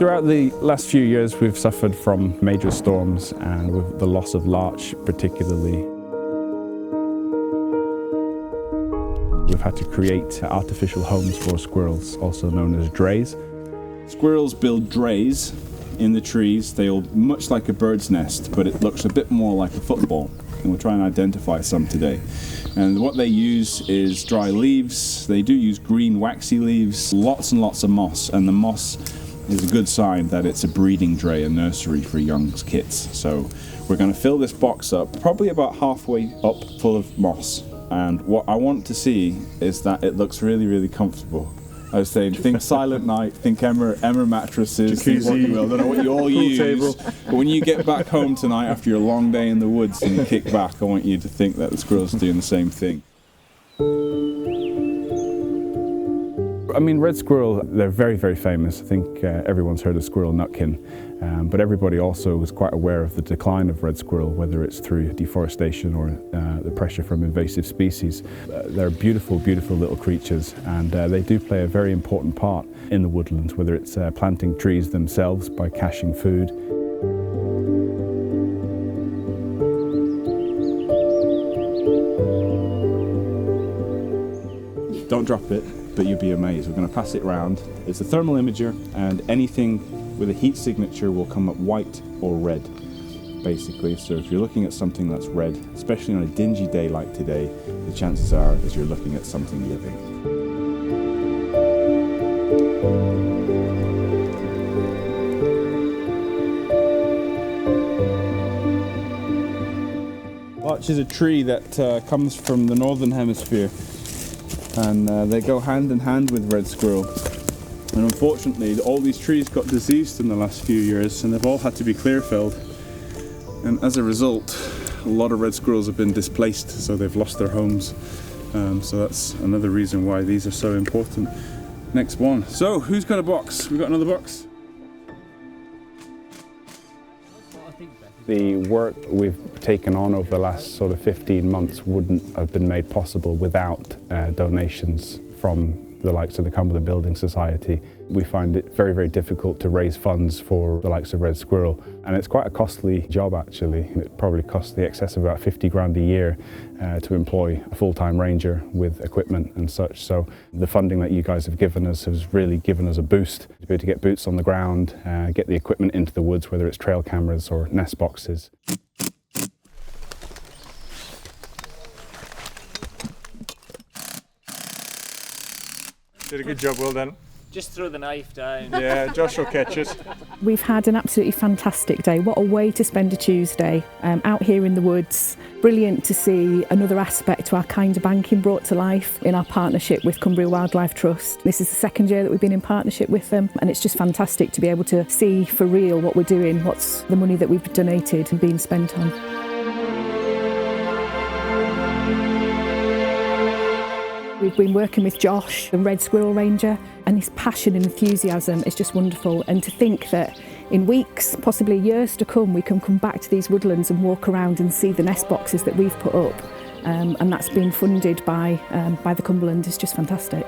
Throughout the last few years we've suffered from major storms and with the loss of larch particularly. We've had to create artificial homes for squirrels, also known as drays. Squirrels build drays in the trees. They are much like a bird's nest, but it looks a bit more like a football. And we'll try and identify some today. And what they use is dry leaves. They do use green waxy leaves, lots and lots of moss, and the moss is a good sign that it's a breeding dray, a nursery for young kits. So we're going to fill this box up, probably about halfway up, full of moss. And what I want to see is that it looks really, really comfortable. I was saying, think Silent Night, think Emma mattresses, think what you will. I don't know what you all use. Table. But when you get back home tonight after your long day in the woods and you kick back, I want you to think that the squirrels are doing the same thing. I mean, red squirrel, they're very, very famous. I think everyone's heard of squirrel nutkin, but everybody also is quite aware of the decline of red squirrel, whether it's through deforestation or the pressure from invasive species. They're beautiful, beautiful little creatures, and they do play a very important part in the woodlands, whether it's planting trees themselves by caching food. Don't drop it, but you'll be amazed. We're going to pass it round. It's a thermal imager, and anything with a heat signature will come up white or red, basically. So if you're looking at something that's red, especially on a dingy day like today, the chances are is you're looking at something living. Larch is a tree that comes from the northern hemisphere. And they go hand in hand with red squirrel. And unfortunately, all these trees got diseased in the last few years, and they've all had to be clear felled. And as a result, a lot of red squirrels have been displaced, so they've lost their homes. So that's another reason why these are so important. Next one. So, who's got a box? We got another box? The work we've taken on over the last sort of 15 months wouldn't have been made possible without donations from the likes of the Cumberland Building Society. We find it very, very difficult to raise funds for the likes of red squirrel, and it's quite a costly job actually. It probably costs the excess of about 50 grand a year to employ a full-time ranger with equipment and such. So the funding that you guys have given us has really given us a boost to be able to get boots on the ground, get the equipment into the woods, whether it's trail cameras or nest boxes. Did a good job, well done. Just throw the knife down. Yeah, Josh will catch it. We've had an absolutely fantastic day. What a way to spend a Tuesday out here in the woods. Brilliant to see another aspect to our kind of banking brought to life in our partnership with Cumbria Wildlife Trust. This is the second year that we've been in partnership with them, and it's just fantastic to be able to see for real what we're doing, what's the money that we've donated and being spent on. We've been working with Josh, the red squirrel ranger, and his passion and enthusiasm is just wonderful. And to think that in weeks, possibly years to come, we can come back to these woodlands and walk around and see the nest boxes that we've put up. And that's been funded by the Cumberland is just fantastic.